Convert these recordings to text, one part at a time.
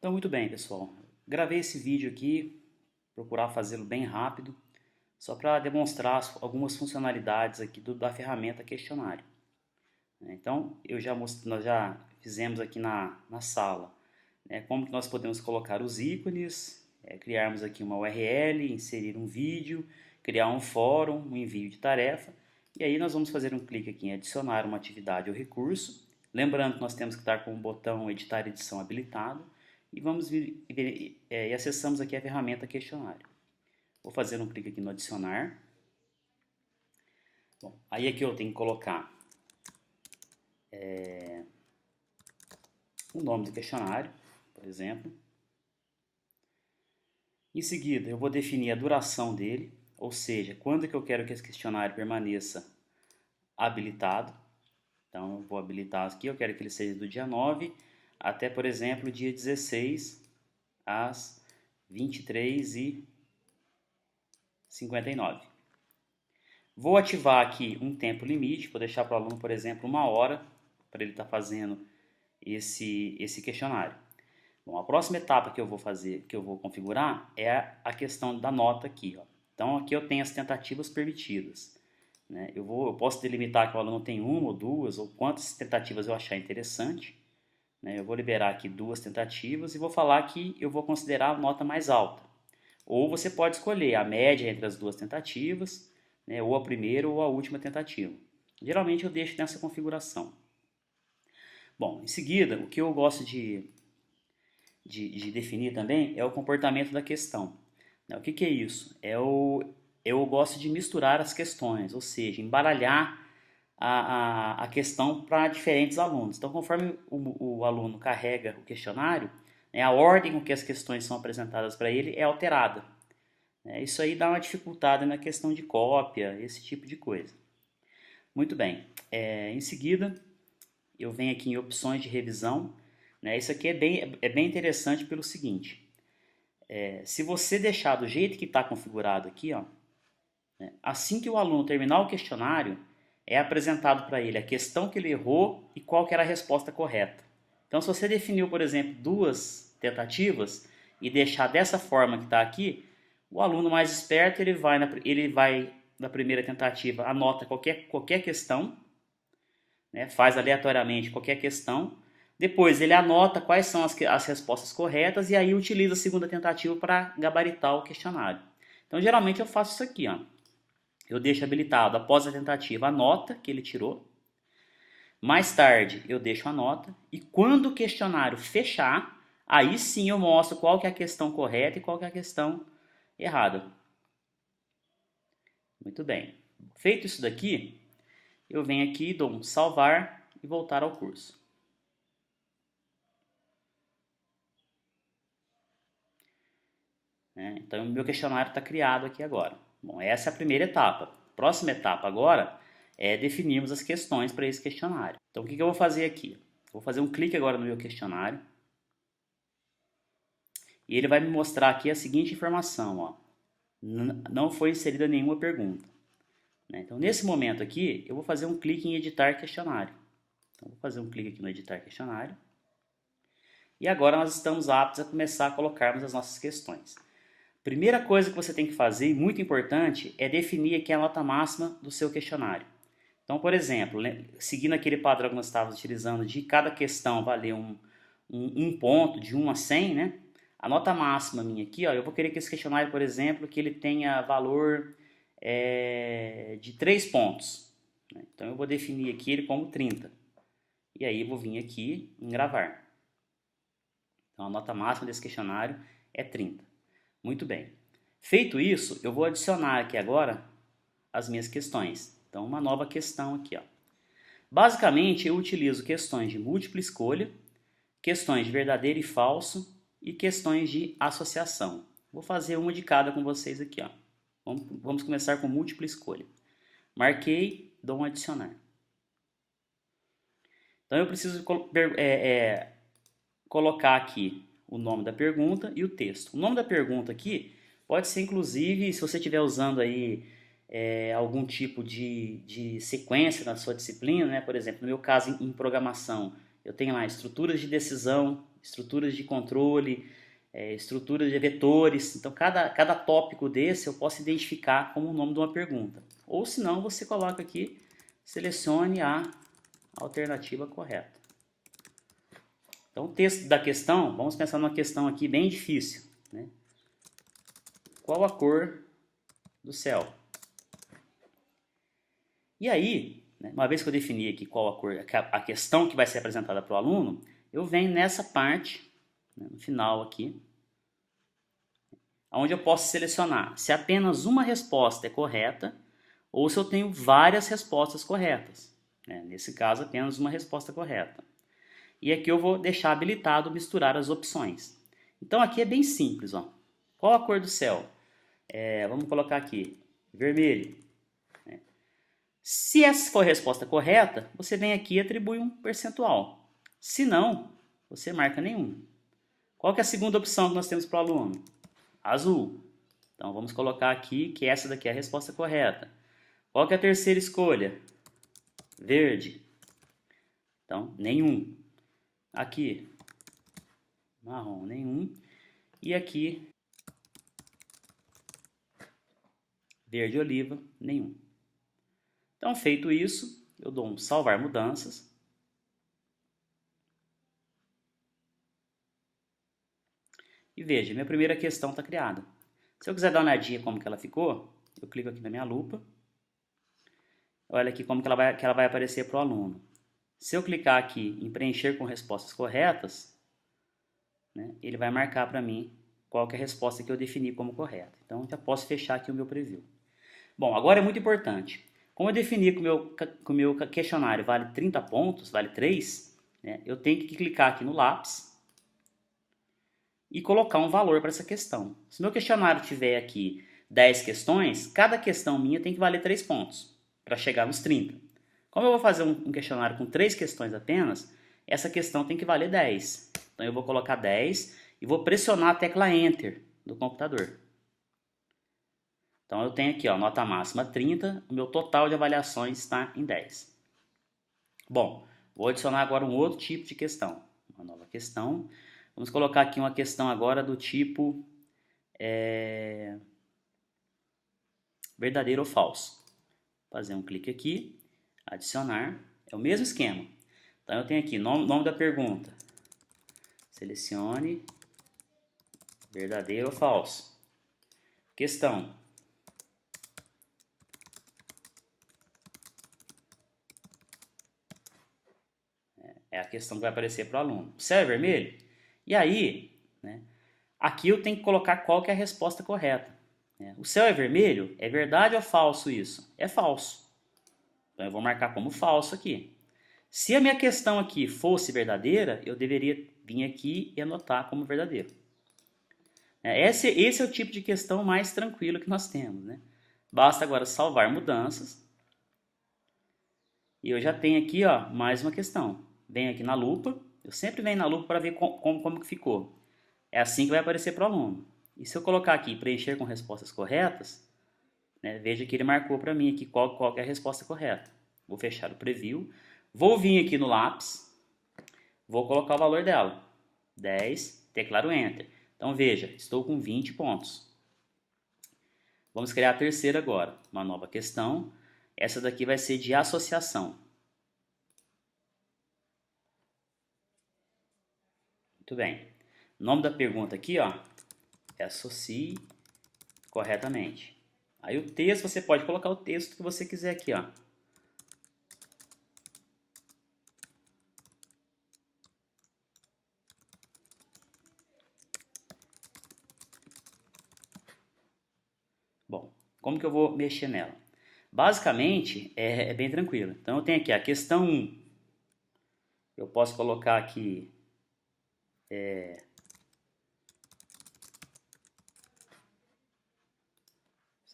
Então, muito bem, pessoal. Gravei esse vídeo aqui, procurar fazê-lo bem rápido, só para demonstrar algumas funcionalidades aqui da ferramenta questionário. Então, nós já fizemos aqui na sala, né, como que nós podemos colocar os ícones, criarmos aqui uma URL, inserir um vídeo, criar um fórum, um envio de tarefa, e aí nós vamos fazer um clique aqui em adicionar uma atividade ou recurso. Lembrando que nós temos que estar com o botão editar edição habilitado, e vamos vir e acessamos aqui a ferramenta questionário. Vou fazer um clique aqui no adicionar. Bom, aí aqui eu tenho que colocar o nome do questionário, por exemplo. Em seguida, eu vou definir a duração dele, ou seja, quando que eu quero que esse questionário permaneça habilitado. Então, eu vou habilitar aqui, eu quero que ele seja do dia 9 até, por exemplo, dia 16 às 23h59. Vou ativar aqui um tempo limite, vou deixar para o aluno, por exemplo, 1 hora, para ele estar fazendo esse questionário. Bom, a próxima etapa que eu vou fazer, que eu vou configurar, é a questão da nota aqui. Ó. Então, aqui eu tenho as tentativas permitidas. Né? Eu posso delimitar que o aluno tem uma ou duas, ou quantas tentativas eu achar interessante. Né? Eu vou liberar aqui 2 tentativas e vou falar que eu vou considerar a nota mais alta. Ou você pode escolher a média entre as 2 tentativas, né? Ou a primeira ou a última tentativa. Geralmente eu deixo nessa configuração. Bom, em seguida, o que eu gosto de definir também é o comportamento da questão. O que é isso? Eu gosto de misturar as questões, ou seja, embaralhar a questão para diferentes alunos. Então, conforme o aluno carrega o questionário, né, a ordem com que as questões são apresentadas para ele é alterada. Isso aí dá uma dificuldade na questão de cópia, esse tipo de coisa. Muito bem. Em seguida, eu venho aqui em opções de revisão. Né, isso aqui é bem interessante pelo seguinte. Se você deixar do jeito que está configurado aqui, ó, né, assim que o aluno terminar o questionário, é apresentado para ele a questão que ele errou e qual que era a resposta correta. Então, se você definiu, por exemplo, 2 tentativas e deixar dessa forma que está aqui, o aluno mais esperto ele vai na primeira tentativa, anota qualquer questão, né, faz aleatoriamente qualquer questão, depois ele anota quais são as respostas corretas e aí utiliza a segunda tentativa para gabaritar o questionário. Então, geralmente eu faço isso aqui, ó. Eu deixo habilitado após a tentativa a nota que ele tirou. Mais tarde eu deixo a nota. E quando o questionário fechar, aí sim eu mostro qual que é a questão correta e qual que é a questão errada. Muito bem. Feito isso daqui, eu venho aqui, dou um salvar e voltar ao curso. Então, o meu questionário está criado aqui agora. Bom, essa é a primeira etapa. Próxima etapa agora é definirmos as questões para esse questionário. Então, o que eu vou fazer aqui? Vou fazer um clique agora no meu questionário. E ele vai me mostrar aqui a seguinte informação. Ó. Não foi inserida nenhuma pergunta. Então, nesse momento aqui, eu vou fazer um clique em editar questionário. Então, vou fazer um clique aqui no editar questionário. E agora nós estamos aptos a começar a colocarmos as nossas questões. Primeira coisa que você tem que fazer, e muito importante, é definir aqui a nota máxima do seu questionário. Então, por exemplo, seguindo aquele padrão que nós estávamos utilizando de cada questão valer um ponto, de 1 a 100, né? A nota máxima minha aqui, ó, eu vou querer que esse questionário, por exemplo, que ele tenha valor de 3 pontos. Né? Então, eu vou definir aqui ele como 30. E aí, eu vou vir aqui em gravar. Então, a nota máxima desse questionário é 30. Muito bem. Feito isso, eu vou adicionar aqui agora as minhas questões. Então, uma nova questão aqui. Ó. Basicamente, eu utilizo questões de múltipla escolha, questões de verdadeiro e falso e questões de associação. Vou fazer uma de cada com vocês aqui. Ó. Vamos começar com múltipla escolha. Marquei, dou um adicionar. Então, eu preciso colocar aqui o nome da pergunta e o texto. O nome da pergunta aqui pode ser, inclusive, se você estiver usando aí algum tipo de sequência na sua disciplina, né? Por exemplo, no meu caso em programação, eu tenho lá estruturas de decisão estruturas de controle, estruturas de vetores. Então, cada tópico desse eu posso identificar como o nome de uma pergunta. Ou se não, você coloca aqui, selecione a alternativa correta. Então, o texto da questão, vamos pensar numa questão aqui bem difícil, né? Qual a cor do céu? E aí, né, uma vez que eu defini aqui qual a cor, a questão que vai ser apresentada para o aluno, eu venho nessa parte, né, no final aqui, onde eu posso selecionar se apenas uma resposta é correta ou se eu tenho várias respostas corretas. Né? Nesse caso, apenas uma resposta correta. E aqui eu vou deixar habilitado misturar as opções. Então aqui é bem simples. Ó. Qual a cor do céu? Vamos colocar aqui, vermelho. Se essa for a resposta correta, você vem aqui e atribui um percentual. Se não, você marca nenhum. Qual que é a segunda opção que nós temos para o aluno? Azul. Então vamos colocar aqui que essa daqui é a resposta correta. Qual que é a terceira escolha? Verde. Então, nenhum. Aqui, marrom, nenhum. E aqui, verde oliva, nenhum. Então, feito isso, eu dou um salvar mudanças. E veja, minha primeira questão está criada. Se eu quiser dar uma olhadinha como que ela ficou, eu clico aqui na minha lupa. Olha aqui como que ela vai aparecer para o aluno. Se eu clicar aqui em preencher com respostas corretas, né, ele vai marcar para mim qual que é a resposta que eu defini como correta. Então, já posso fechar aqui o meu preview. Bom, agora é muito importante. Como eu defini que o meu questionário vale 30 pontos, vale 3, né, eu tenho que clicar aqui no lápis e colocar um valor para essa questão. Se meu questionário tiver aqui 10 questões, cada questão minha tem que valer 3 pontos para chegar nos 30. Como eu vou fazer um questionário com 3 questões apenas, essa questão tem que valer 10. Então eu vou colocar 10 e vou pressionar a tecla Enter do computador. Então eu tenho aqui, ó, nota máxima 30, o meu total de avaliações está em 10. Bom, vou adicionar agora um outro tipo de questão, uma nova questão. Vamos colocar aqui uma questão agora do tipo verdadeiro ou falso. Vou fazer um clique aqui, adicionar, é o mesmo esquema. Então eu tenho aqui nome da pergunta, selecione verdadeiro ou falso. Questão. É a questão que vai aparecer para o aluno. O céu é vermelho? E aí, né, aqui eu tenho que colocar qual que é a resposta correta. O céu é vermelho? É verdade ou falso isso? É falso. Então eu vou marcar como falso aqui. Se a minha questão aqui fosse verdadeira, eu deveria vir aqui e anotar como verdadeiro. Esse é o tipo de questão mais tranquilo que nós temos. Né? Basta agora salvar mudanças. E eu já tenho aqui, ó, mais uma questão. Venho aqui na lupa. Eu sempre venho na lupa para ver como que ficou. É assim que vai aparecer para o aluno. E se eu colocar aqui preencher com respostas corretas, né, veja que ele marcou para mim aqui qual é a resposta correta. Vou fechar o preview. Vou vir aqui no lápis. Vou colocar o valor dela. 10, declaro Enter. Então veja, estou com 20 pontos. Vamos criar a terceira agora. Uma nova questão. Essa daqui vai ser de associação. Muito bem. O nome da pergunta aqui, ó, é associe corretamente. Aí o texto, você pode colocar o texto que você quiser aqui, ó. Bom, como que eu vou mexer nela? Basicamente, é bem tranquilo. Então eu tenho aqui a questão 1. Eu posso colocar aqui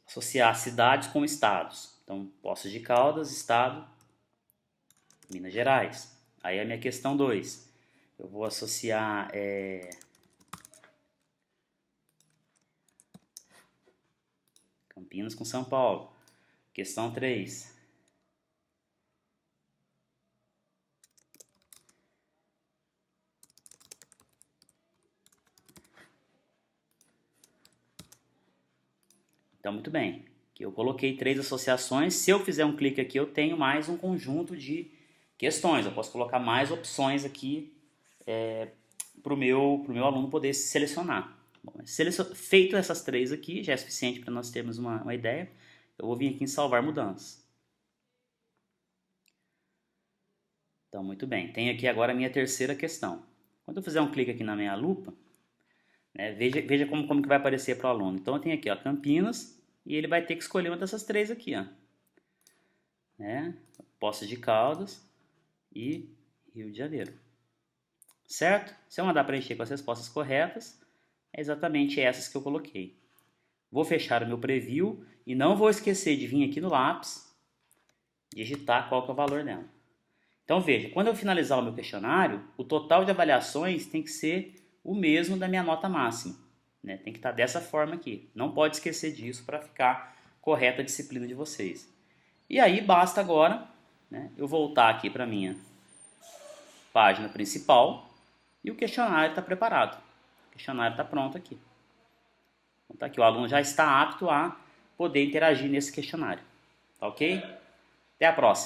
associar cidades com estados. Então, Poços de Caldas, estado, Minas Gerais. Aí a minha questão 2. Eu vou associar Campinas com São Paulo. Questão 3. Então, muito bem. Aqui eu coloquei 3 associações. Se eu fizer um clique aqui, eu tenho mais um conjunto de questões. Eu posso colocar mais opções aqui para o meu aluno poder selecionar. Bom, feito essas 3 aqui, já é suficiente para nós termos uma ideia. Eu vou vir aqui em salvar mudanças. Então, muito bem. Tenho aqui agora a minha terceira questão. Quando eu fizer um clique aqui na minha lupa, né, veja como que vai aparecer para o aluno. Então, eu tenho aqui, ó, Campinas, e ele vai ter que escolher uma dessas 3 aqui, ó, né? Poços de Caldas e Rio de Janeiro. Certo? Se eu mandar preencher com as respostas corretas, é exatamente essas que eu coloquei. Vou fechar o meu preview e não vou esquecer de vir aqui no lápis, digitar qual que é o valor dela. Então veja, quando eu finalizar o meu questionário, o total de avaliações tem que ser o mesmo da minha nota máxima, né? Tem que estar dessa forma aqui. Não pode esquecer disso para ficar correta a disciplina de vocês. E aí basta agora, né, eu voltar aqui para a minha página principal e o questionário está preparado. O questionário está pronto aqui. Então tá aqui, o aluno já está apto a poder interagir nesse questionário. Tá ok? Até a próxima.